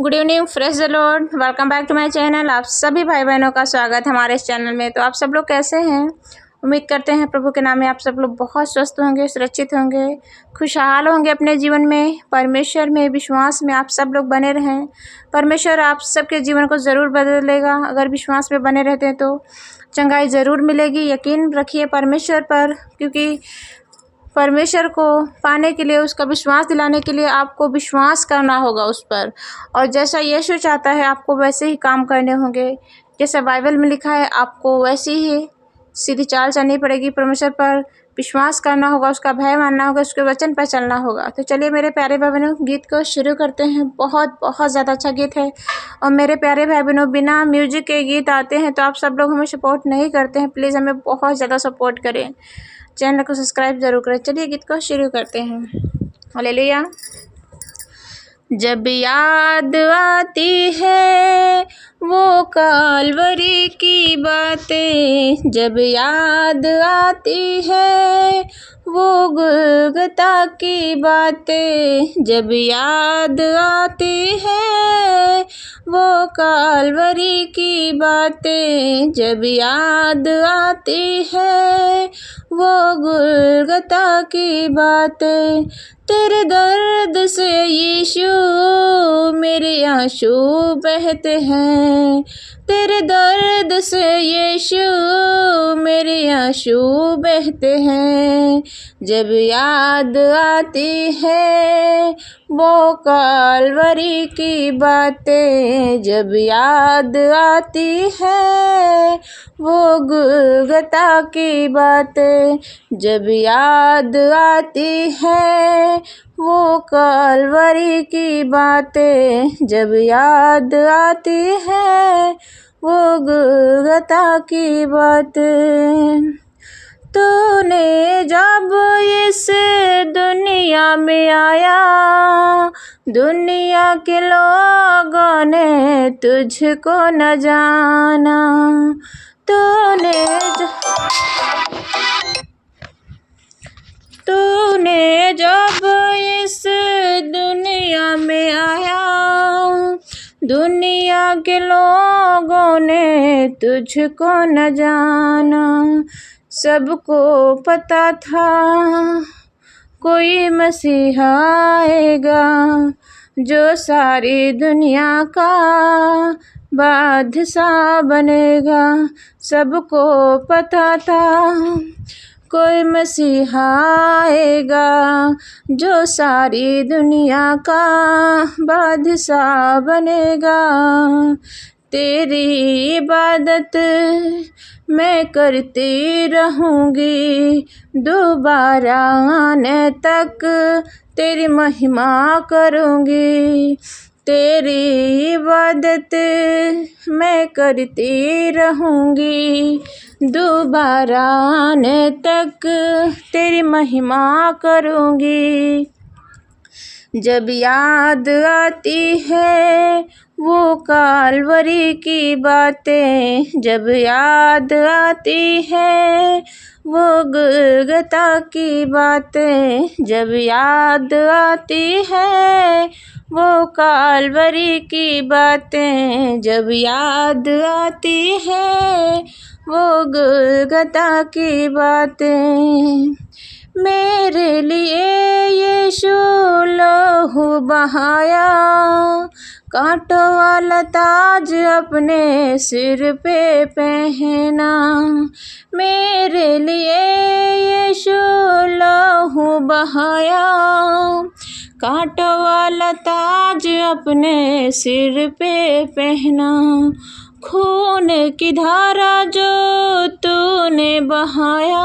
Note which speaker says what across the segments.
Speaker 1: Good evening, praise the lord. Welcome back to my channel. आप सभी भाई बहनों का स्वागत है हमारे इस चैनल में। तो आप सब लोग कैसे हैं? उम्मीद करते हैं प्रभु के नाम में आप सब लोग बहुत स्वस्थ होंगे, सुरक्षित होंगे, खुशहाल होंगे अपने जीवन में। परमेश्वर में, विश्वास में आप सब लोग बने रहें। परमेश्वर आप सबके जीवन को ज़रूर बदलेगा। अगर विश्वास में बने रहते हैं तो चंगाई ज़रूर मिलेगी। यकीन रखिए परमेश्वर पर, क्योंकि परमेश्वर को पाने के लिए, उसका विश्वास दिलाने के लिए आपको विश्वास करना होगा उस पर। और जैसा यीशु चाहता है आपको वैसे ही काम करने होंगे। जैसा बाइबल में लिखा है आपको वैसी ही सीधी चाल चलनी पड़ेगी। परमेश्वर पर विश्वास करना होगा, उसका भय मानना होगा, उसके वचन पर चलना होगा। तो चलिए मेरे प्यारे भाई बहनों, गीत को शुरू करते हैं। बहुत बहुत ज़्यादा अच्छा गीत है। और मेरे प्यारे भाई बहनों, बिना म्यूजिक के गीत आते हैं तो आप सब लोग हमें सपोर्ट नहीं करते हैं। प्लीज़ हमें बहुत ज़्यादा सपोर्ट करें, चैनल को सब्सक्राइब जरूर करें। चलिए गीत को शुरू करते हैं। हालेलुया। जब याद आती है वो काल्वरी की बातें, जब याद आती है वो गुलगता की बातें, जब याद आती है वो काल्वरी की बातें, जब याद आती है वो गुलगता की बातें, तेरे दर्द से यीशु मेरे आंसू बहते हैं, तेरे दर्द से यीशु मेरे आंसू बहते हैं। जब याद आती है वो काल्वरी की बातें, जब याद आती है वो गुलगता की बातें, जब याद आती है वो काल्वरी की बातें, जब याद आती है वो गुलगता की बातें। तूने जब इस दुनिया में आया, दुनिया के लोगों ने तुझको न जाना। तूने जब इस दुनिया में आया, दुनिया के लोगों ने तुझको न जाना। सबको पता था कोई मसीहा आएगा जो सारी दुनिया का बादशाह बनेगा। सबको पता था कोई मसीहा आएगा जो सारी दुनिया का बादशाह बनेगा। तेरी इबादत मैं करती रहूँगी, दोबारा आने तक तेरी महिमा करूँगी। तेरी इबादत मैं करती रहूँगी, दोबारा आने तक तेरी महिमा करूँगी। जब याद आती है वो काल्वरी की बातें, जब याद आती है वो गुलगता की बातें, जब याद आती है वो काल्वरी की बातें, जब याद आती है वो गुलगता की बातें। मेरे लिए यीशु लहू बहाया, कांटों वाला ताज अपने सिर पे पहना। मेरे लिए यीशु लहू बहाया, कांटों वाला ताज अपने सिर पे पहना। खून की धारा जो तूने बहाया,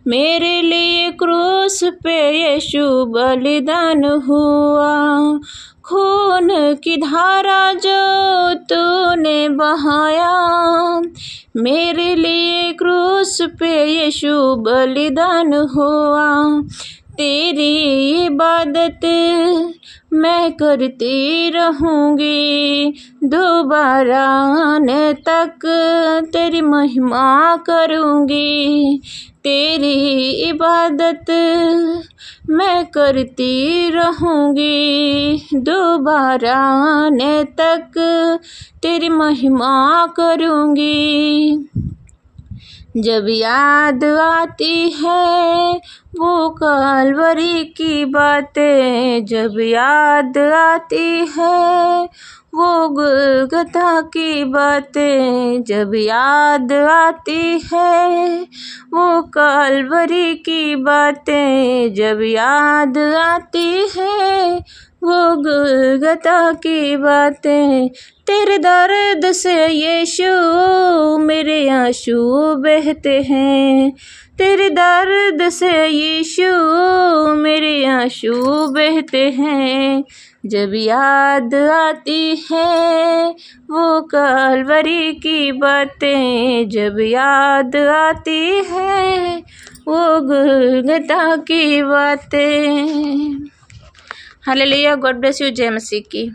Speaker 1: मेरे लिए क्रूस पे यीशु बलिदान हुआ। खून की धारा जो तूने बहाया, मेरे लिए क्रूस पे यीशु बलिदान हुआ। तेरी इबादत मैं करती रहूँगी दोबारा आने तक, तेरी महिमा करूँगी, तेरी इबादत मैं करती रहूँगी दोबारा आने तक, तेरी महिमा करूँगी। जब याद आती है वो कलवरी की बातें, जब याद आती है वो गुलगुता की बातें, जब याद आती है वो कलवरी की बातें, जब याद आती है वो गुलगुता की बातें, तेरे दर्द से यीशु मेरे आंसू बहते हैं, तेरे दर्द से यीशु मेरे आंसू बहते हैं। जब याद आती है वो कलवरी की बातें, जब याद आती है वो गुलगुता की बातें। हालेलुया। God bless you. जय मसीह की।